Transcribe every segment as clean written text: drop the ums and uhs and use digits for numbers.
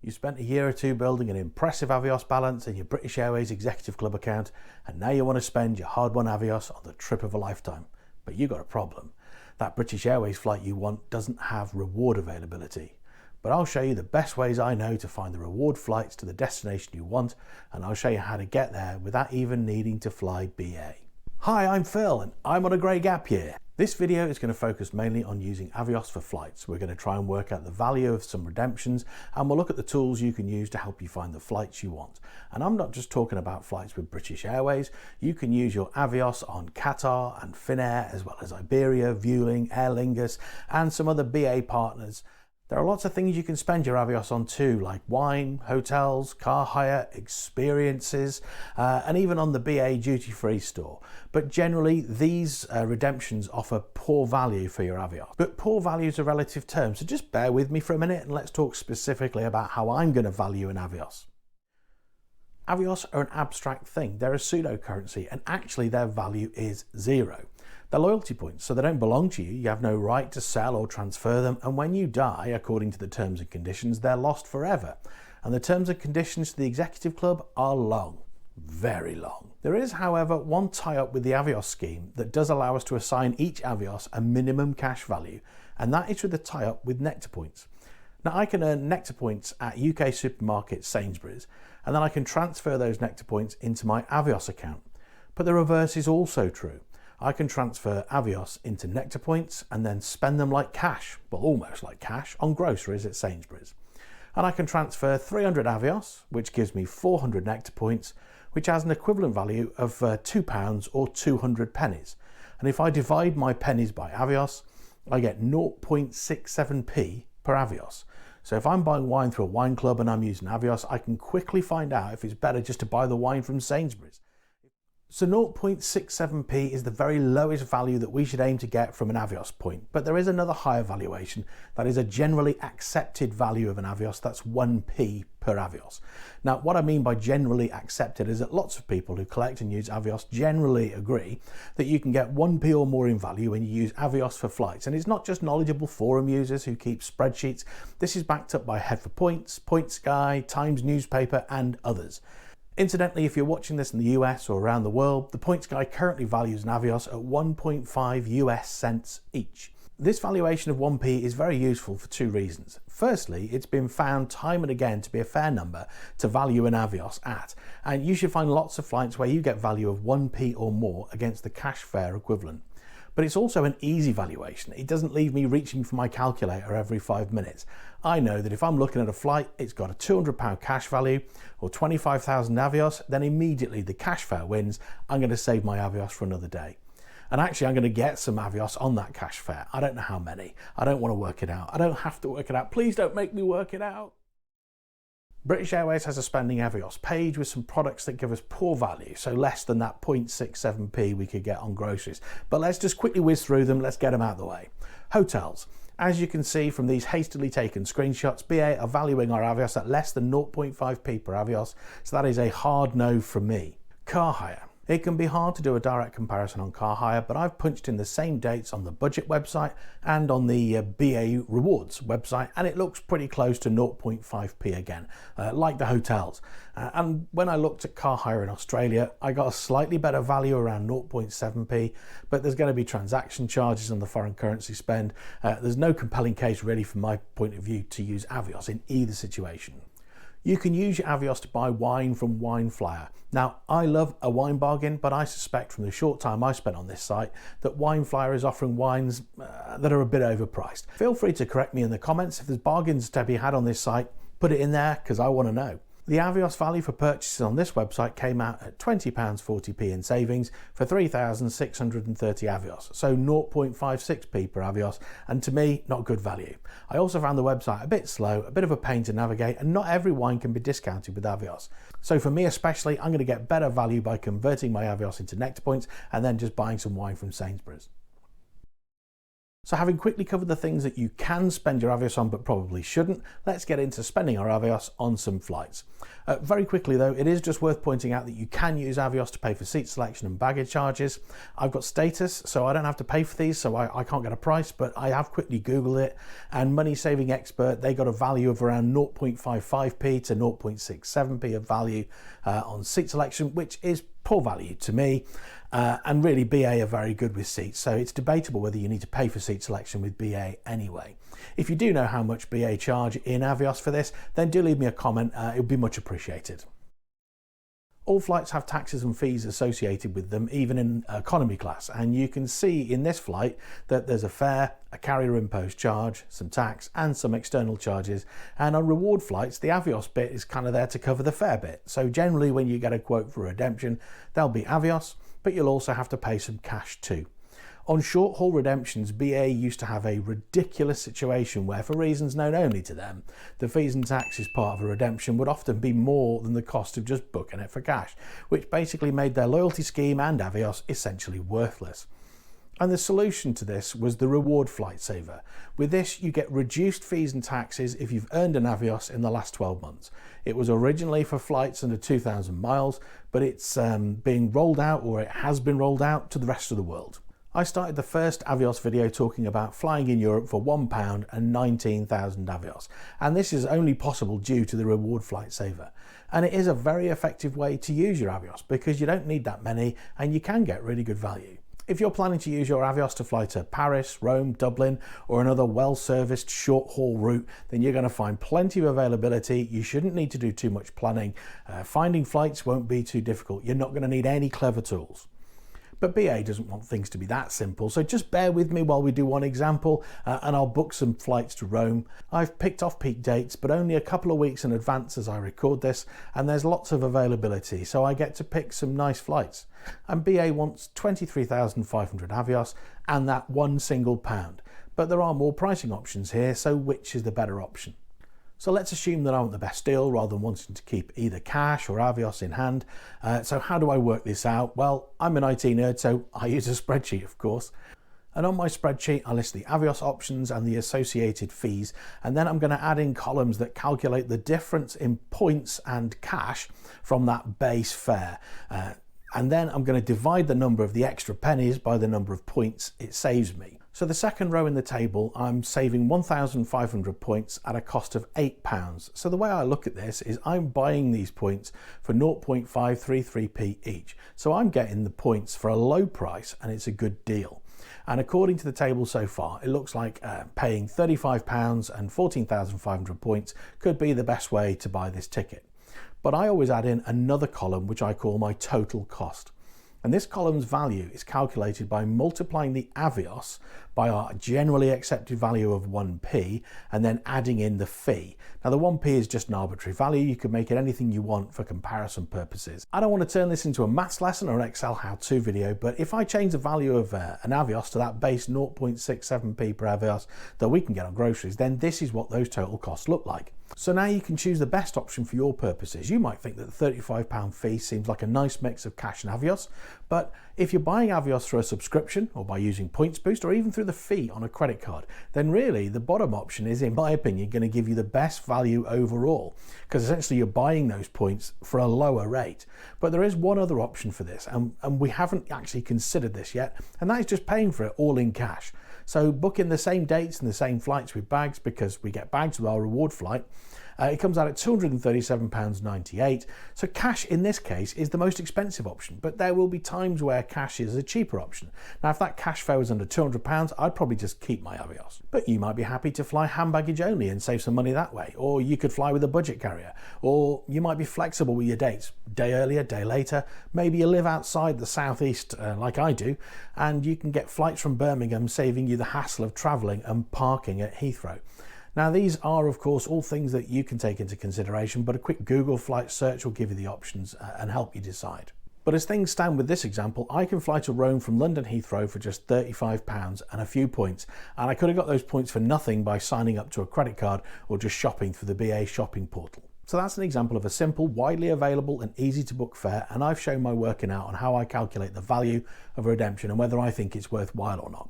You spent a year or two building an impressive Avios balance in your British Airways Executive Club account, and now you want to spend your hard-won Avios on the trip of a lifetime. But you got a problem. That British Airways flight you want doesn't have reward availability. But I'll show you the best ways I know to find the reward flights to the destination you want, and I'll show you how to get there without even needing to fly BA. Hi, I'm Phil, and I'm on a grey gap year. This video is going to focus mainly on using Avios for flights. We're going to try and work out the value of some redemptions, and we'll look at the tools you can use to help you find the flights you want. And I'm not just talking about flights with British Airways. You can use your Avios on Qatar and Finnair, as well as Iberia, Vueling, Aer Lingus, and some other BA partners. There are lots of things you can spend your Avios on too, like wine, hotels, car hire, experiences, and even on the BA duty-free store. But generally, these redemptions offer poor value for your Avios. But poor value is a relative term, so just bear with me for a minute and let's talk specifically about how I'm going to value an Avios. Avios are an abstract thing. They're a pseudo-currency, and actually their value is zero. They're loyalty points, so they don't belong to you. You have no right to sell or transfer them, and when you die, according to the terms and conditions, they're lost forever. And the terms and conditions to the Executive Club are long, very long. There is, however, one tie-up with the Avios scheme that does allow us to assign each Avios a minimum cash value, and that is with the tie-up with Nectar points. Now, I can earn Nectar points at UK supermarket Sainsbury's, and then I can transfer those Nectar points into my Avios account. But the reverse is also true. I can transfer Avios into Nectar points and then spend them like cash, well, almost like cash, on groceries at Sainsbury's. And I can transfer 300 Avios, which gives me 400 Nectar points, which has an equivalent value of £2 or 200 pennies. And if I divide my pennies by Avios, I get 0.67p per Avios. So if I'm buying wine through a wine club and I'm using Avios, I can quickly find out if it's better just to buy the wine from Sainsbury's. So 0.67p is the very lowest value that we should aim to get from an Avios point, but there is another higher valuation that is a generally accepted value of an Avios. That's 1p per Avios. Now, what I mean by generally accepted is that lots of people who collect and use Avios generally agree that you can get 1p or more in value when you use Avios for flights. And it's not just knowledgeable forum users who keep spreadsheets. This is backed up by Head for Points, Points Guy, Times newspaper, and others. Incidentally, if you're watching this in the US or around the world, the Points Guy currently values an Avios at 1.5 US cents each. This valuation of 1p is very useful for two reasons. Firstly, it's been found time and again to be a fair number to value an Avios at, and you should find lots of flights where you get value of 1p or more against the cash fare equivalent. But it's also an easy valuation. It doesn't leave me reaching for my calculator every 5 minutes. I know that if I'm looking at a flight, it's got a £200 cash value or 25,000 Avios, then immediately the cash fare wins. I'm going to save my Avios for another day. And actually, I'm going to get some Avios on that cash fare. I don't know how many. I don't want to work it out. I don't have to work it out. Please don't make me work it out. British Airways has a spending Avios page with some products that give us poor value, so less than that 0.67p we could get on groceries. But let's just quickly whiz through them, let's get them out of the way. Hotels. As you can see from these hastily taken screenshots, BA are valuing our Avios at less than 0.5p per Avios, so that is a hard no from me. Car hire. It can be hard to do a direct comparison on car hire, but I've punched in the same dates on the budget website and on the BA rewards website, and it looks pretty close to 0.5p again, like the hotels. And when I looked at car hire in Australia, I got a slightly better value around 0.7p, but there's going to be transaction charges on the foreign currency spend. There's no compelling case really from my point of view to use Avios in either situation. You can use your Avios to buy wine from Wine Flyer. Now, I love a wine bargain, but I suspect from the short time I spent on this site that Wine Flyer is offering wines that are a bit overpriced. Feel free to correct me in the comments. If there's bargains to be had on this site, put it in there because I want to know. The Avios value for purchases on this website came out at £20.40p in savings for 3,630 Avios, so 0.56p per Avios, and to me, not good value. I also found the website a bit slow, a bit of a pain to navigate, and not every wine can be discounted with Avios. So for me especially, I'm going to get better value by converting my Avios into Nectar points and then just buying some wine from Sainsbury's. So having quickly covered the things that you can spend your Avios on but probably shouldn't, let's get into spending our Avios on some flights. Very quickly though, it is just worth pointing out that you can use Avios to pay for seat selection and baggage charges. I've got status, so I don't have to pay for these, so I can't get a price, but I have quickly Googled it, and Money Saving Expert, they got a value of around 0.55p to 0.67p of value on seat selection, which is poor value to me. And really BA are very good with seats, so it's debatable whether you need to pay for seat selection with BA anyway. If you do know how much BA charge in Avios for this, then do leave me a comment, it would be much appreciated. All flights have taxes and fees associated with them, even in economy class, and you can see in this flight that there's a fare, a carrier imposed charge, some tax and some external charges, and on reward flights the Avios bit is kind of there to cover the fare bit. So generally when you get a quote for redemption, there'll be Avios, but you'll also have to pay some cash too. On short-haul redemptions, BA used to have a ridiculous situation where, for reasons known only to them, the fees and taxes part of a redemption would often be more than the cost of just booking it for cash, which basically made their loyalty scheme and Avios essentially worthless. And the solution to this was the Reward Flight Saver. With this, you get reduced fees and taxes if you've earned an Avios in the last 12 months. It was originally for flights under 2,000 miles, but it's being rolled out, or it has been rolled out, to the rest of the world. I started the first Avios video talking about flying in Europe for £1 and 19,000 Avios, and this is only possible due to the Reward Flight Saver. And it is a very effective way to use your Avios because you don't need that many and you can get really good value. If you're planning to use your Avios to fly to Paris, Rome, Dublin, or another well-serviced short-haul route, then you're going to find plenty of availability. You shouldn't need to do too much planning. Finding flights won't be too difficult. You're not going to need any clever tools. But BA doesn't want things to be that simple, so just bear with me while we do one example and I'll book some flights to Rome. I've picked off-peak dates, but only a couple of weeks in advance as I record this, and there's lots of availability, so I get to pick some nice flights. And BA wants 23,500 Avios and that one single pound. But there are more pricing options here, so which is the better option? So let's assume that I want the best deal rather than wanting to keep either cash or Avios in hand. So how do I work this out? Well, I'm an IT nerd, so I use a spreadsheet, of course. And on my spreadsheet, I list the Avios options and the associated fees. And then I'm going to add in columns that calculate the difference in points and cash from that base fare. And then I'm going to divide the number of the extra pennies by the number of points it saves me. So the second row in the table, I'm saving 1,500 points at a cost of £8. So the way I look at this is I'm buying these points for 0.533p each. So I'm getting the points for a low price and it's a good deal. And according to the table so far, it looks like paying £35 and 14,500 points could be the best way to buy this ticket. But I always add in another column which I call my total cost. And this column's value is calculated by multiplying the Avios by our generally accepted value of 1p and then adding in the fee. Now the 1p is just an arbitrary value, you can make it anything you want for comparison purposes. I don't want to turn this into a maths lesson or an Excel how-to video, but if I change the value of an Avios to that base 0.67p per Avios that we can get on groceries, then this is what those total costs look like. So now you can choose the best option for your purposes. You might think that the £35 fee seems like a nice mix of cash and Avios, but if you're buying Avios through a subscription or by using Points Boost or even through the fee on a credit card, then really the bottom option is, in my opinion, going to give you the best value overall, because essentially you're buying those points for a lower rate. But there is one other option for this, and we haven't actually considered this yet, and that is just paying for it all in cash. So booking the same dates and the same flights with bags, because we get bags with our reward flight, it comes out at £237.98. So cash in this case is the most expensive option, but there will be times where cash is a cheaper option. Now if that cash fare was under £200, I'd probably just keep my Avios. But you might be happy to fly hand baggage only and save some money that way, or you could fly with a budget carrier, or you might be flexible with your dates, day earlier, day later. Maybe you live outside the southeast like I do, and you can get flights from Birmingham, saving you the hassle of travelling and parking at Heathrow. Now these are of course all things that you can take into consideration, but a quick Google flight search will give you the options and help you decide. But as things stand with this example, I can fly to Rome from London Heathrow for just £35 and a few points, and I could have got those points for nothing by signing up to a credit card or just shopping through the BA shopping portal. So that's an example of a simple, widely available and easy to book fare, and I've shown my working out on how I calculate the value of a redemption and whether I think it's worthwhile or not.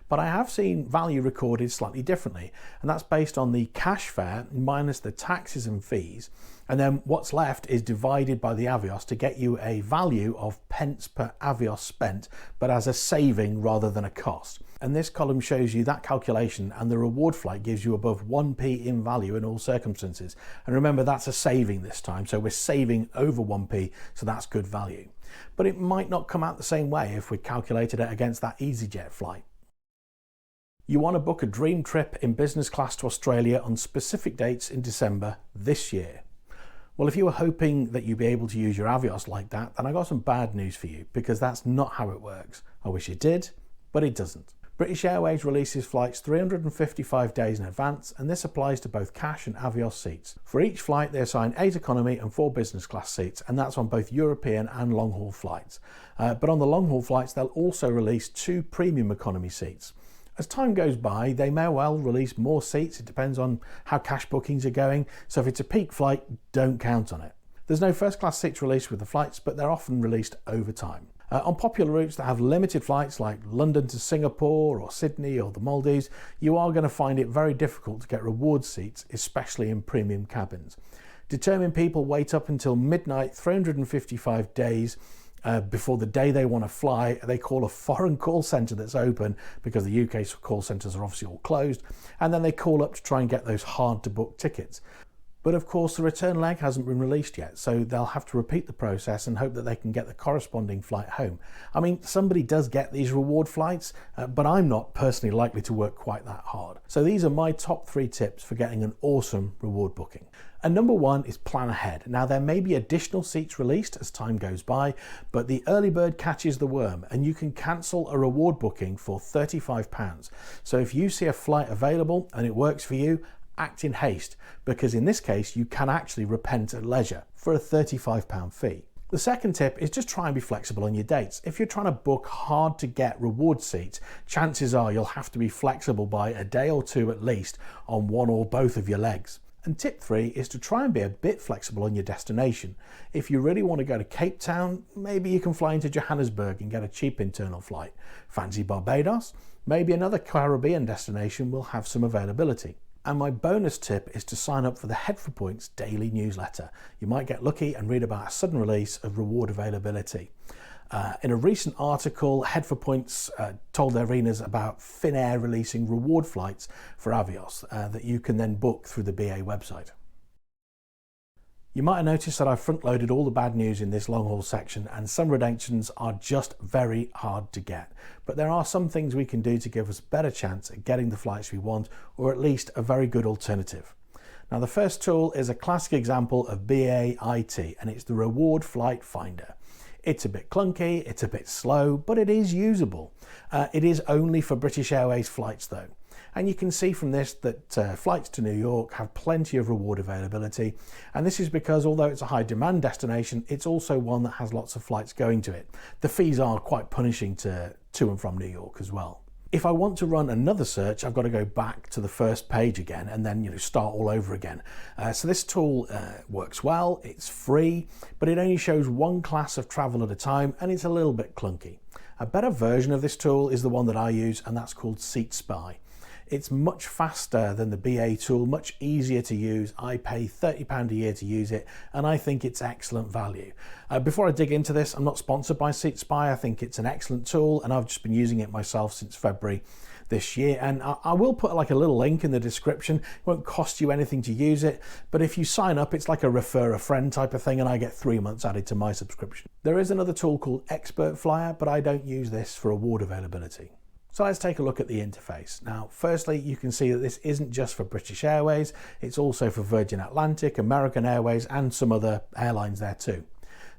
But I have seen value recorded slightly differently, and that's based on the cash fare minus the taxes and fees, and then what's left is divided by the Avios to get you a value of pence per Avios spent, but as a saving rather than a cost. And this column shows you that calculation, and the reward flight gives you above 1p in value in all circumstances. And remember, that's a saving this time, so we're saving over 1p, so that's good value. But it might not come out the same way if we calculated it against that EasyJet flight. You want to book a dream trip in business class to Australia on specific dates in December this year. Well, if you were hoping that you'd be able to use your Avios like that, then I got some bad news for you, because that's not how it works. I wish it did, but it doesn't. British Airways releases flights 355 days in advance, and this applies to both cash and Avios seats. For each flight, they assign 8 economy and 4 business class seats, and that's on both European and long-haul flights. But on the long-haul flights, they'll also release 2 premium economy seats. As time goes by, they may well release more seats. It depends on how cash bookings are going. So if it's a peak flight, don't count on it. There's no first class seats released with the flights, but they're often released over time. On popular routes that have limited flights like London to Singapore or Sydney or the Maldives, you are going to find it very difficult to get reward seats, especially in premium cabins. Determined people wait up until midnight, 355 days before the day they want to fly. They call a foreign call centre that's open, because the UK's call centres are obviously all closed, and then they call up to try and get those hard to book tickets. But of course the return leg hasn't been released yet, so they'll have to repeat the process and hope that they can get the corresponding flight home. I mean, somebody does get these reward flights, but I'm not personally likely to work quite that hard. So these are my top 3 tips for getting an awesome reward booking. And number 1 is plan ahead. Now, there may be additional seats released as time goes by, but the early bird catches the worm, and you can cancel a reward booking for £35. So if you see a flight available and it works for you, act in haste, because in this case you can actually repent at leisure for a £35 fee. The second tip is just try and be flexible on your dates. If you're trying to book hard to get reward seats, chances are you'll have to be flexible by a day or 2 at least on one or both of your legs. And tip 3 is to try and be a bit flexible on your destination. If you really want to go to Cape Town, maybe you can fly into Johannesburg and get a cheap internal flight. Fancy Barbados? Maybe another Caribbean destination will have some availability. And my bonus tip is to sign up for the Head for Points daily newsletter. You might get lucky and read about a sudden release of reward availability. In a recent article, Head for Points told their readers about Finnair releasing reward flights for Avios that you can then book through the BA website. You might have noticed that I've front-loaded all the bad news in this long-haul section, and some redemptions are just very hard to get. But there are some things we can do to give us a better chance at getting the flights we want, or at least a very good alternative. Now, the first tool is a classic example of BA IT, and it's the Reward Flight Finder. It's a bit clunky, it's a bit slow, but it is usable. It is only for British Airways flights though. And you can see from this that flights to New York have plenty of reward availability. And this is because although it's a high demand destination, it's also one that has lots of flights going to it. The fees are quite punishing to and from New York as well. If I want to run another search, I've got to go back to the first page again and then start all over again. So this tool works well, it's free, but it only shows one class of travel at a time, and it's a little bit clunky. A better version of this tool is the one that I use, and that's called Seat Spy. It's much faster than the BA tool, much easier to use. I pay £30 a year to use it, and I think it's excellent value. Before I dig into this, I'm not sponsored by Seat Spy. I think it's an excellent tool, and I've just been using it myself since February this year. And I will put like a little link in the description. It won't cost you anything to use it, but if you sign up, it's like a refer a friend type of thing, and I get 3 months added to my subscription. There is another tool called Expert Flyer, but I don't use this for award availability. So let's take a look at the interface. Now, firstly, you can see that this isn't just for British Airways, it's also for Virgin Atlantic, American Airways, and some other airlines there too.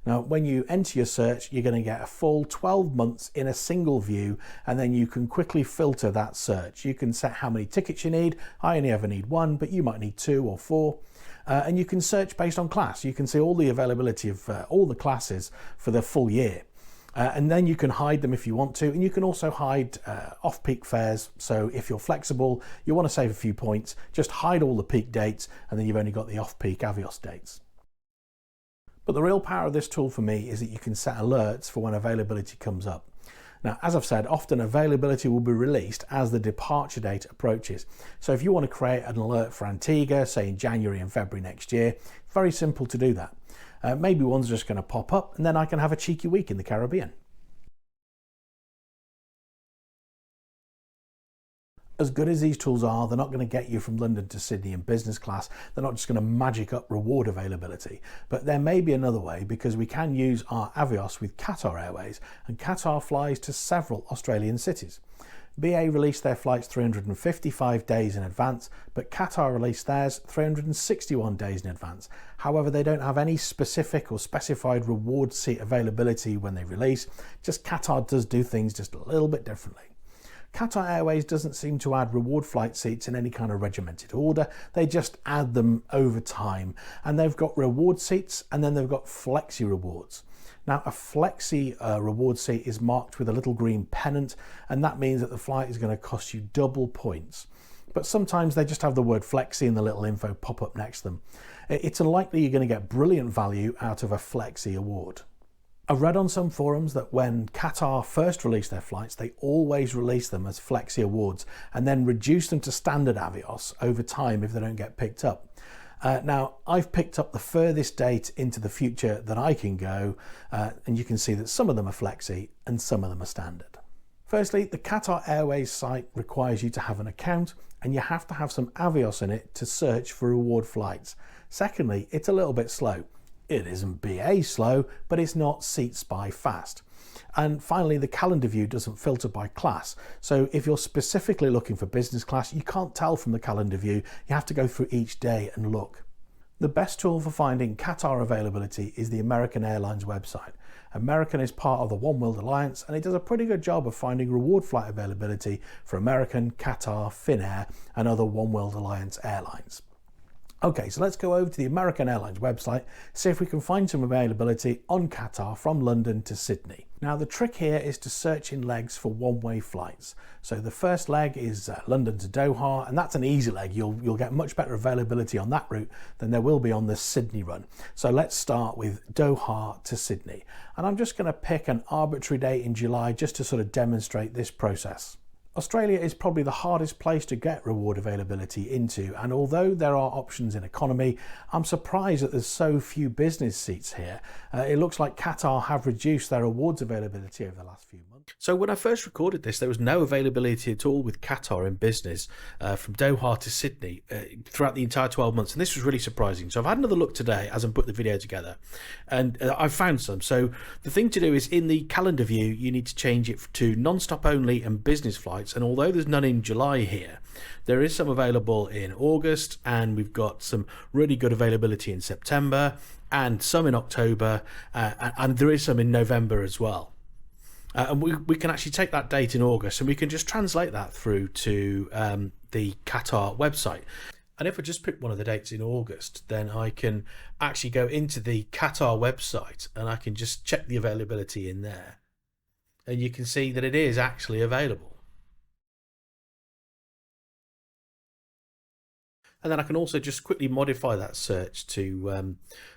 Now, when you enter your search, you're going to get a full 12 months in a single view, and then you can quickly filter that search. You can set how many tickets you need. I only ever need 1, but you might need 2 or 4. And you can search based on class. You can see all the availability of all the classes for the full year. And then you can hide them if you want to, and you can also hide off-peak fares. So if you're flexible, you want to save a few points, just hide all the peak dates, and then you've only got the off-peak Avios dates. But the real power of this tool for me is that you can set alerts for when availability comes up. Now, as I've said, often availability will be released as the departure date approaches. So if you want to create an alert for Antigua, say in January and February next year, very simple to do that. Maybe one's just going to pop up and then I can have a cheeky week in the Caribbean. As good as these tools are, they're not going to get you from London to Sydney in business class. They're not just going to magic up reward availability. But there may be another way, because we can use our Avios with Qatar Airways, and Qatar flies to several Australian cities. BA released their flights 355 days in advance, but Qatar released theirs 361 days in advance. However, they don't have any specific or specified reward seat availability when they release. Just Qatar does do things just a little bit differently. Qatar Airways doesn't seem to add reward flight seats in any kind of regimented order. They just add them over time, and they've got reward seats and then they've got flexi rewards. Now, a flexi reward seat is marked with a little green pennant, and that means that the flight is going to cost you double points. But sometimes they just have the word flexi and the little info pop up next to them. It's unlikely you're going to get brilliant value out of a flexi award. I read on some forums that when Qatar first released their flights, they always release them as flexi awards and then reduce them to standard Avios over time if they don't get picked up. Now, I've picked up the furthest date into the future that I can go, and you can see that some of them are flexi and some of them are standard. Firstly, the Qatar Airways site requires you to have an account, and you have to have some Avios in it to search for reward flights. Secondly, it's a little bit slow. It isn't BA slow, but it's not seat spy fast. And finally, the calendar view doesn't filter by class. So if you're specifically looking for business class, you can't tell from the calendar view. You have to go through each day and look. The best tool for finding Qatar availability is the American Airlines website. American is part of the One World Alliance, and it does a pretty good job of finding reward flight availability for American, Qatar, Finnair, and other One World Alliance airlines. Okay, so let's go over to the American Airlines website, see if we can find some availability on Qatar from London to Sydney. Now, the trick here is to search in legs for one-way flights. So the first leg is London to Doha, and that's an easy leg. You'll get much better availability on that route than there will be on the Sydney run. So let's start with Doha to Sydney. And I'm just going to pick an arbitrary date in July just to sort of demonstrate this process. Australia is probably the hardest place to get reward availability into, and although there are options in economy, I'm surprised that there's so few business seats here. It looks like Qatar have reduced their awards availability over the last few months. So when I first recorded this, there was no availability at all with Qatar in business from Doha to Sydney throughout the entire 12 months, and this was really surprising. So I've had another look today as I put the video together, and I've found some. So the thing to do is in the calendar view, you need to change it to non-stop only and business flights. And although there's none in July here, there is some available in August, and we've got some really good availability in September and some in October, and there is some in November as well. And we can actually take that date in August and we can just translate that through to the Qatar website. And if I just pick one of the dates in August, then I can actually go into the Qatar website and I can just check the availability in there. And you can see that it is actually available. And then I can also just quickly modify that search to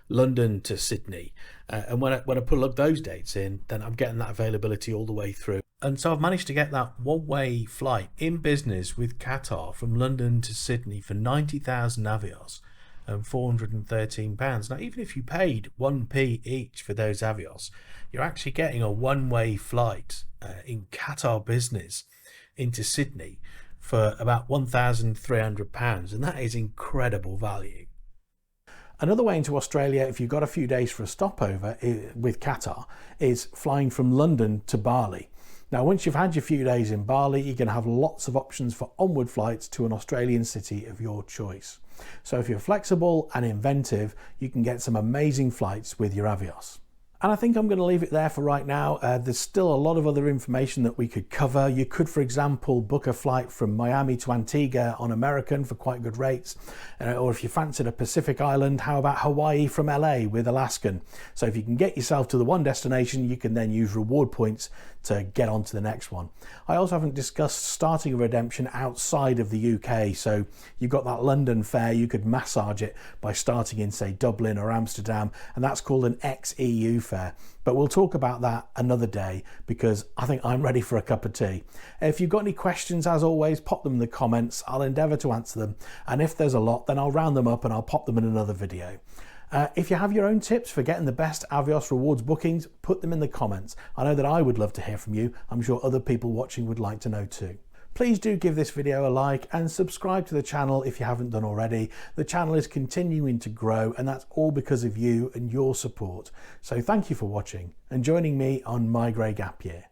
London to Sydney. And when I plug those dates in, then I'm getting that availability all the way through. And so I've managed to get that one-way flight in business with Qatar from London to Sydney for 90,000 Avios and £413. Now, even if you paid 1p each for those Avios, you're actually getting a one-way flight in Qatar business into Sydney for about £1,300, and that is incredible value. Another way into Australia, if you've got a few days for a stopover with Qatar, is flying from London to Bali. Now, once you've had your few days in Bali, you're going to have lots of options for onward flights to an Australian city of your choice. So if you're flexible and inventive, you can get some amazing flights with your Avios. And I think I'm going to leave it there for right now. There's still a lot of other information that we could cover. You could, for example, book a flight from Miami to Antigua on American for quite good rates. Or if you fancied a Pacific island, how about Hawaii from LA with Alaskan? So if you can get yourself to the one destination, you can then use reward points to get on to the next one. I also haven't discussed starting a redemption outside of the UK. So you've got that London fare, you could massage it by starting in, say, Dublin or Amsterdam, and that's called an ex-EU fare. fair. But we'll talk about that another day because I think I'm ready for a cup of tea. If you've got any questions, as always, pop them in the comments. I'll endeavour to answer them. And if there's a lot, then I'll round them up and I'll pop them in another video. If you have your own tips for getting the best Avios rewards bookings, put them in the comments. I know that I would love to hear from you. I'm sure other people watching would like to know too. Please do give this video a like and subscribe to the channel if you haven't done already. The channel is continuing to grow and that's all because of you and your support. So thank you for watching and joining me on My Grey Gap Year.